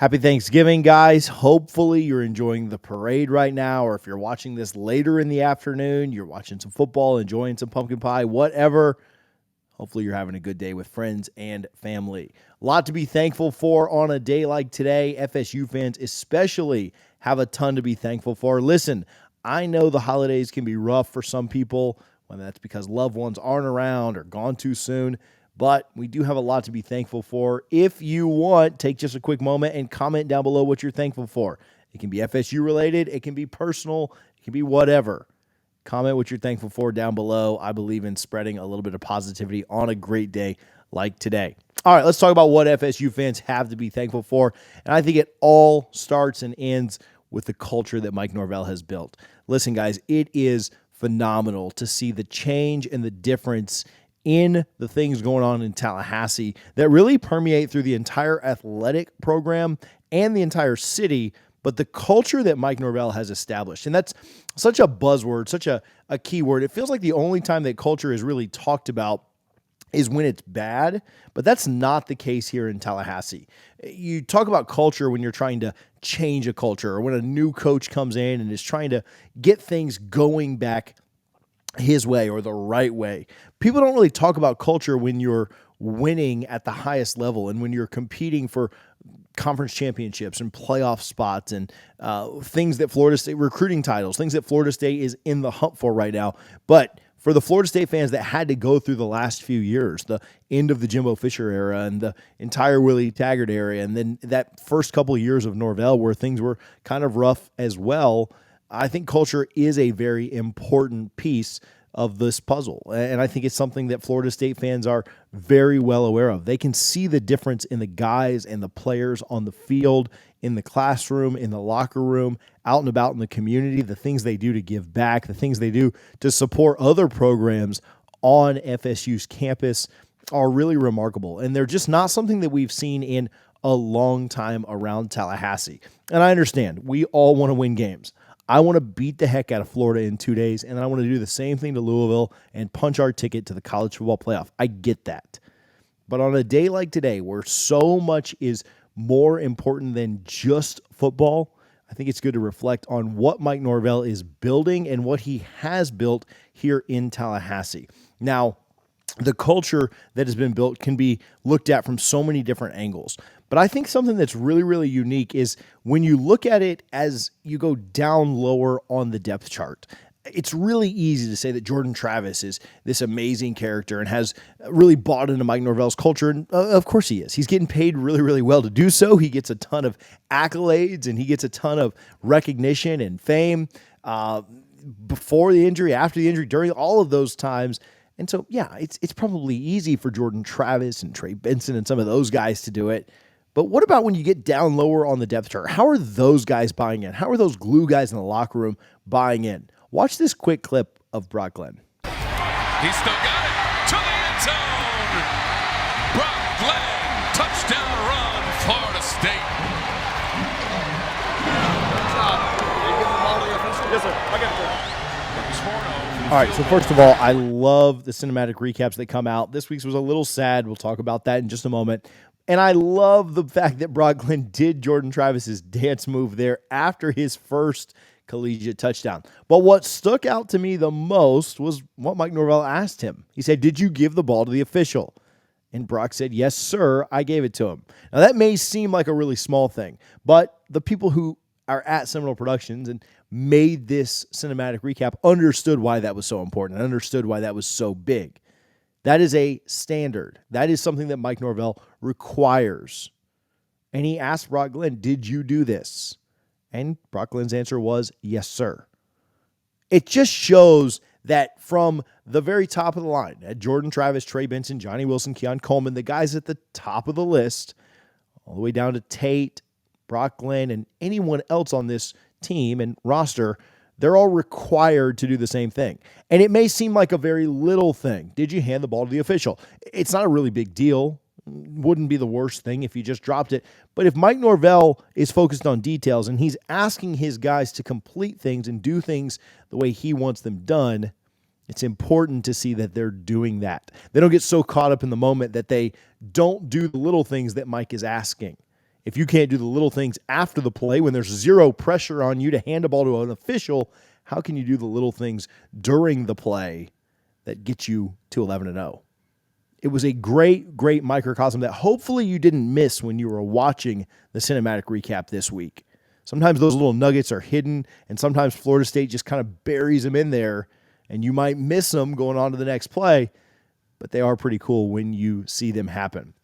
Happy Thanksgiving, guys. Hopefully you're enjoying the parade right now, or if you're watching this later in the afternoon, you're watching some football, enjoying some pumpkin pie, whatever. Hopefully you're having a good day with friends and family. A lot to be thankful for on a day like today. FSU fans especially have a ton to be thankful for. Listen, I know the holidays can be rough for some people, whether that's because loved ones aren't around or gone too soon. But we do have a lot to be thankful for. If you want, take just a quick moment and comment down below what you're thankful for. It can be FSU related. It can be personal. It can be whatever. Comment what you're thankful for down below. I believe in spreading a little bit of positivity on a great day like today. All right, let's talk about what FSU fans have to be thankful for. And I think it all starts and ends with the culture that Mike Norvell has built. Listen, guys, it is phenomenal to see the change and the difference in the things going on in Tallahassee that really permeate through the entire athletic program and the entire city, but the culture that Mike Norvell has established. And that's such a buzzword, such a key word. It feels like the only time that culture is really talked about is when it's bad, but that's not the case here in Tallahassee. You talk about culture when you're trying to change a culture, or when a new coach comes in and is trying to get things going back his way or the right way. People don't really talk about culture when you're winning at the highest level and when you're competing for conference championships and playoff spots and things that Florida State, recruiting titles, things that Florida State is in the hunt for right now. But for the Florida State fans that had to go through the last few years, the end of the Jimbo Fisher era and the entire Willie Taggart era, and then that first couple of years of Norvell where things were kind of rough as well, I think culture is a very important piece of this puzzle. And I think it's something that Florida State fans are very well aware of. They can see the difference in the guys and the players on the field, in the classroom, in the locker room, out and about in the community, the things they do to give back, the things they do to support other programs on FSU's campus are really remarkable. And they're just not something that we've seen in a long time around Tallahassee. And I understand we all want to win games. I want to beat the heck out of Florida in 2 days, and then I want to do the same thing to Louisville and punch our ticket to the college football playoff. I get that. But on a day like today, where so much is more important than just football, I think it's good to reflect on what Mike Norvell is building and what he has built here in Tallahassee. Now, the culture that has been built can be looked at from so many different angles. But I think something that's really, really unique is when you look at it as you go down lower on the depth chart. It's really easy to say that Jordan Travis is this amazing character and has really bought into Mike Norvell's culture. And of course he is. He's getting paid really, really well to do so. He gets a ton of accolades and he gets a ton of recognition and fame before the injury, after the injury, during all of those times. And so, yeah, it's probably easy for Jordan Travis and Trey Benson and some of those guys to do it. But what about when you get down lower on the depth chart? How are those guys buying in? How are those glue guys in the locker room buying in? Watch this quick clip of Brock Glenn. He's still got it to the end zone. Brock Glenn, touchdown run, Florida State. Yes, sir. I got it. All right, so first of all, I love the cinematic recaps that come out. This week's was a little sad. We'll talk about that in just a moment. And I love the fact that Brock Glenn did Jordan Travis's dance move there after his first collegiate touchdown. But what stuck out to me the most was what Mike Norvell asked him. He said, "Did you give the ball to the official?" And Brock said, "Yes, sir, I gave it to him." Now, that may seem like a really small thing, but the people who are at Seminole Productions and made this cinematic recap understood why that was so important and understood why that was so big. That is a standard. That is something that Mike Norvell requires. And he asked Brock Glenn, "Did you do this?" And Brock Glenn's answer was, "Yes, sir." It just shows that from the very top of the line, at Jordan Travis, Trey Benson, Johnny Wilson, Keon Coleman, the guys at the top of the list, all the way down to Tate, Brock Glenn, and anyone else on this team and roster, they're all required to do the same thing. And it may seem like a very little thing. Did you hand the ball to the official? It's not a really big deal. Wouldn't be the worst thing if you just dropped it. But if Mike Norvell is focused on details and he's asking his guys to complete things and do things the way he wants them done, it's important to see that they're doing that. They don't get so caught up in the moment that they don't do the little things that Mike is asking. If you can't do the little things after the play when there's zero pressure on you to hand a ball to an official, how can you do the little things during the play that get you to 11-0? It was a great, great microcosm that hopefully you didn't miss when you were watching the cinematic recap this week. Sometimes those little nuggets are hidden, and sometimes Florida State just kind of buries them in there, and you might miss them going on to the next play, but they are pretty cool when you see them happen.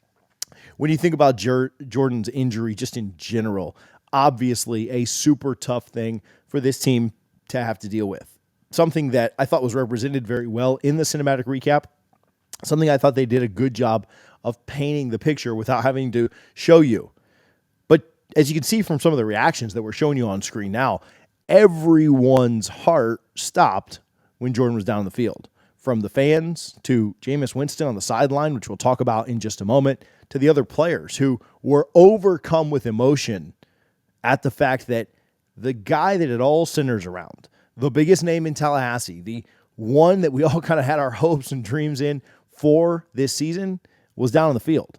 When you think about Jordan's injury just in general, obviously a super tough thing for this team to have to deal with. Something that I thought was represented very well in the cinematic recap. Something I thought they did a good job of painting the picture without having to show you. But as you can see from some of the reactions that we're showing you on screen now, everyone's heart stopped when Jordan was down on the field. From the fans to Jameis Winston on the sideline, which we'll talk about in just a moment, to the other players who were overcome with emotion at the fact that the guy that it all centers around, the biggest name in Tallahassee, the one that we all kind of had our hopes and dreams in for this season, was down on the field.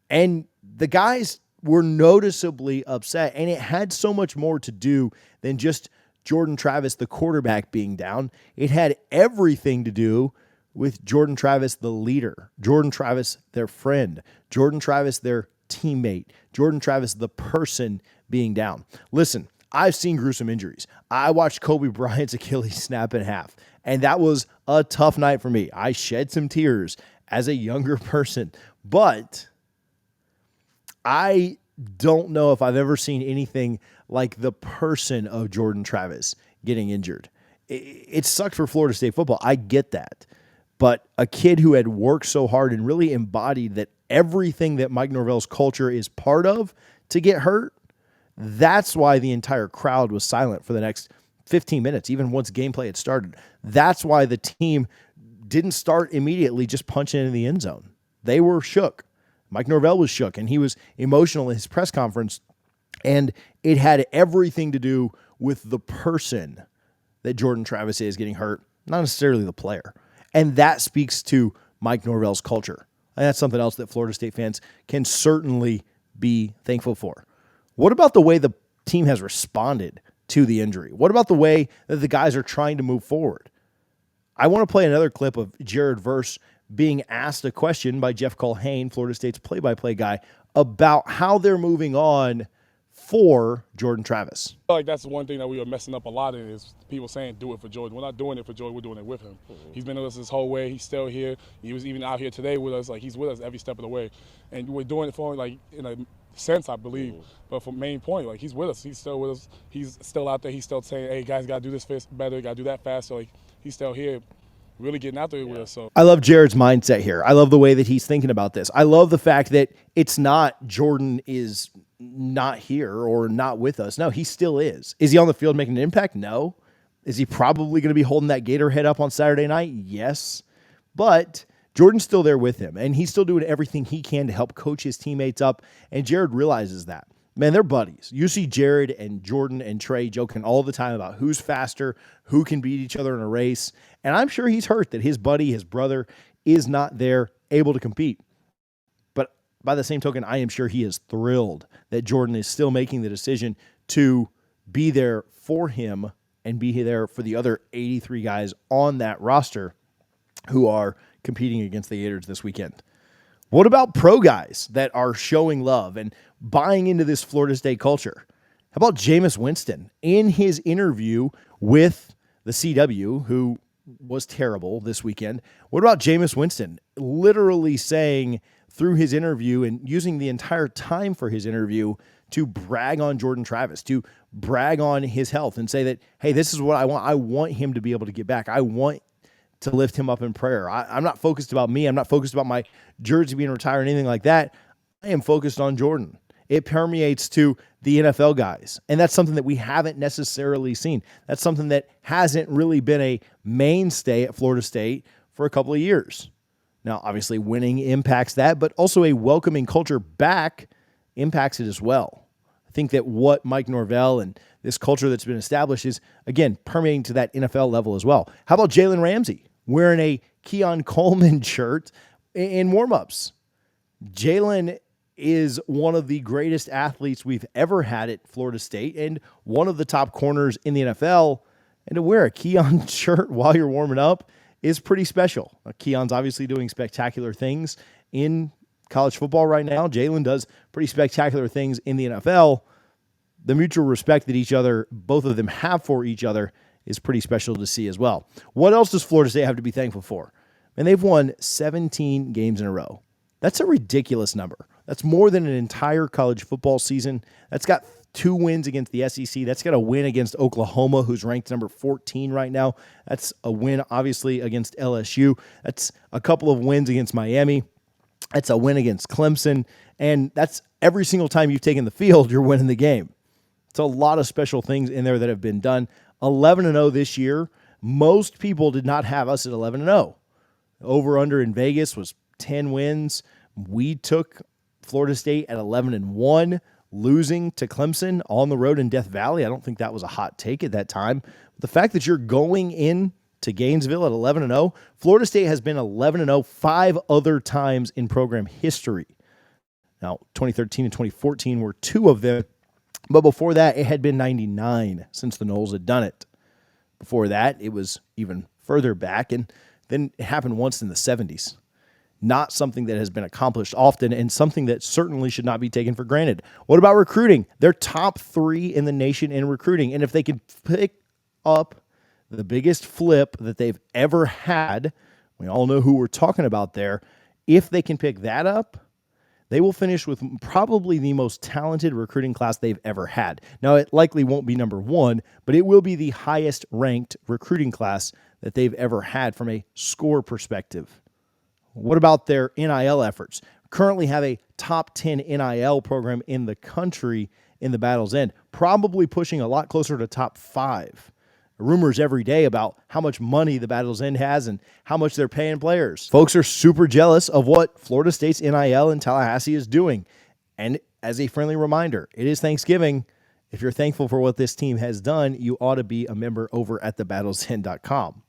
And the guys were noticeably upset, and it had so much more to do than just Jordan Travis, the quarterback, being down. It had everything to do with Jordan Travis, the leader, Jordan Travis, their friend, Jordan Travis, their teammate, Jordan Travis, the person being down. Listen, I've seen gruesome injuries. I watched Kobe Bryant's Achilles snap in half, and that was a tough night for me. I shed some tears as a younger person, but I don't know if I've ever seen anything like the person of Jordan Travis getting injured. It sucked for Florida State football. I get that. But a kid who had worked so hard and really embodied that everything that Mike Norvell's culture is part of to get hurt, that's why the entire crowd was silent for the next 15 minutes, even once gameplay had started. That's why the team didn't start immediately just punching into the end zone. They were shook. Mike Norvell was shook, and he was emotional in his press conference, and it had everything to do with the person that Jordan Travis is getting hurt, not necessarily the player. And that speaks to Mike Norvell's culture. And that's something else that Florida State fans can certainly be thankful for. What about the way the team has responded to the injury? What about the way that the guys are trying to move forward? I want to play another clip of Jared Verse being asked a question by Jeff Culhane, Florida State's play-by-play guy, about how they're moving on for Jordan Travis. I feel like that's the one thing that we are messing up a lot in is people saying do it for Jordan. We're not doing it for Jordan, we're doing it with him. He's been with us this whole way. He's still here. He was even out here today with us. Like, he's with us every step of the way. And we're doing it for him, like, in a sense, I believe. But for main point, like, he's with us. He's still with us. He's still out there. He's still saying, hey, guys, got to do this better, got to do that faster. Like, he's still here, really getting out there with us. So I love Jared's mindset here. I love the way that he's thinking about this. I love the fact that it's not Jordan is not here or not with us. No, he still is. Is he on the field making an impact? No. Is he probably going to be holding that Gator head up on Saturday night? Yes. But Jordan's still there with him, and he's still doing everything he can to help coach his teammates up, and Jared realizes that. Man, they're buddies. You see Jared and Jordan and Trey joking all the time about who's faster, who can beat each other in a race, and I'm sure he's hurt that his buddy, his brother, is not there able to compete. But by the same token, I am sure he is thrilled that Jordan is still making the decision to be there for him and be there for the other 83 guys on that roster who are competing against the Gators this weekend. What about pro guys that are showing love and buying into this Florida State culture? How about Jameis Winston in his interview with the CW, who was terrible this weekend? What about Jameis Winston literally saying through his interview and using the entire time for his interview to brag on Jordan Travis, to brag on his health and say that, hey, this is what I want. I want him to be able to get back. I want to lift him up in prayer. I'm not focused about me. I'm not focused about my jersey being retired or anything like that. I am focused on Jordan. It permeates to the NFL guys, and that's something that we haven't necessarily seen. That's something that hasn't really been a mainstay at Florida State for a couple of years. Now, obviously, winning impacts that, but also a welcoming culture back impacts it as well. I think that what Mike Norvell and this culture that's been established is, again, permeating to that NFL level as well. How about Jalen Ramsey wearing a Keon Coleman shirt in warmups? Jalen is one of the greatest athletes we've ever had at Florida State and one of the top corners in the NFL. And to wear a Keon shirt while you're warming up is pretty special. Keon's obviously doing spectacular things in college football right now. Jalen does pretty spectacular things in the NFL. The mutual respect that both of them have for each other is pretty special to see as well. What else does Florida State have to be thankful for? And they've won 17 games in a row. That's a ridiculous number. That's more than an entire college football season. That's got 2 wins against the SEC. That's got a win against Oklahoma, who's ranked number 14 right now. That's a win, obviously, against LSU. That's a couple of wins against Miami. That's a win against Clemson. And that's every single time you've taken the field, you're winning the game. It's a lot of special things in there that have been done. 11-0 this year. Most people did not have us at 11-0. Over-under in Vegas was 10 wins. We took Florida State at 11-1, losing to Clemson on the road in Death Valley. I don't think that was a hot take at that time. But the fact that you're going in to Gainesville at 11-0, Florida State has been 11-0 5 other times in program history. Now, 2013 and 2014 were 2 of them, but before that, it had been 99 since the Noles had done it. Before that, it was even further back, and then it happened once in the 70s. Not something that has been accomplished often, and something that certainly should not be taken for granted. What about recruiting? They're top 3 in the nation in recruiting, and if they could pick up the biggest flip that they've ever had, we all know who we're talking about there, if they can pick that up, they will finish with probably the most talented recruiting class they've ever had. Now, it likely won't be number 1, but it will be the highest ranked recruiting class that they've ever had from a score perspective. What about their NIL efforts? Currently have a top 10 NIL program in the country in the Battle's End, probably pushing a lot closer to top 5. Rumors every day about how much money the Battle's End has and how much they're paying players. Folks are super jealous of what Florida State's NIL in Tallahassee is doing. And as a friendly reminder, it is Thanksgiving. If you're thankful for what this team has done, you ought to be a member over at thebattlesend.com.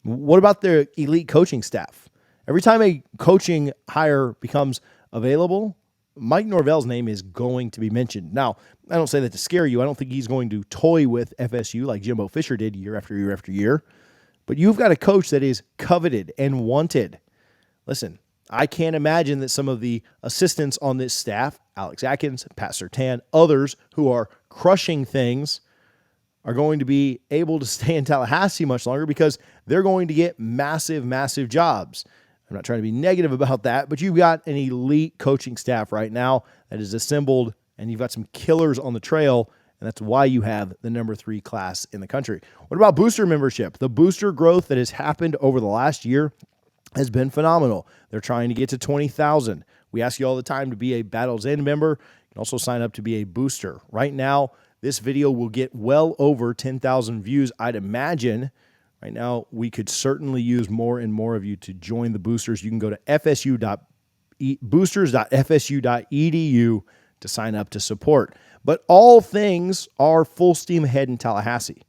What about their elite coaching staff? Every time a coaching hire becomes available, Mike Norvell's name is going to be mentioned. Now, I don't say that to scare you. I don't think he's going to toy with FSU like Jimbo Fisher did year after year after year. But you've got a coach that is coveted and wanted. Listen, I can't imagine that some of the assistants on this staff, Alex Atkins, Pat Surtain, others who are crushing things, are going to be able to stay in Tallahassee much longer because they're going to get massive, massive jobs. I'm not trying to be negative about that, but you've got an elite coaching staff right now that is assembled, and you've got some killers on the trail, and that's why you have the number 3 class in the country. What about booster membership? The booster growth that has happened over the last year has been phenomenal. They're trying to get to 20,000. We ask you all the time to be a Battle's End member. You can also sign up to be a booster. Right now, this video will get well over 10,000 views, I'd imagine. Right now, we could certainly use more and more of you to join the boosters. You can go to boosters.fsu.edu to sign up to support. But all things are full steam ahead in Tallahassee.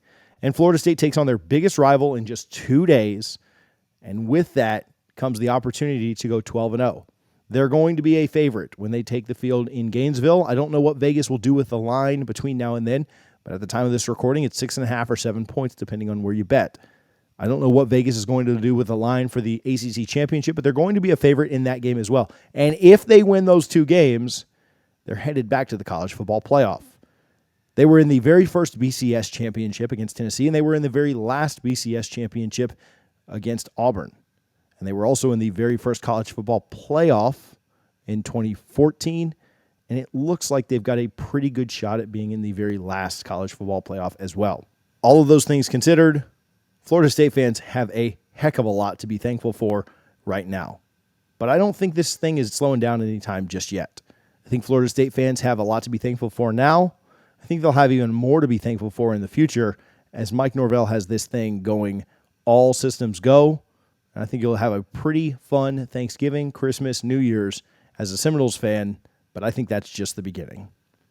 And Florida State takes on their biggest rival in just 2 days. And with that comes the opportunity to go 12-0. They're going to be a favorite when they take the field in Gainesville. I don't know what Vegas will do with the line between now and then, but at the time of this recording, it's 6.5 or 7 points, depending on where you bet. I don't know what Vegas is going to do with the line for the ACC championship, but they're going to be a favorite in that game as well. And if they win those 2 games, they're headed back to the college football playoff. They were in the very first BCS championship against Tennessee, and they were in the very last BCS championship against Auburn. And they were also in the very first college football playoff in 2014, and it looks like they've got a pretty good shot at being in the very last college football playoff as well. All of those things considered, Florida State fans have a heck of a lot to be thankful for right now. But I don't think this thing is slowing down anytime just yet. I think Florida State fans have a lot to be thankful for now. I think they'll have even more to be thankful for in the future as Mike Norvell has this thing going all systems go. And I think you'll have a pretty fun Thanksgiving, Christmas, New Year's as a Seminoles fan, but I think that's just the beginning.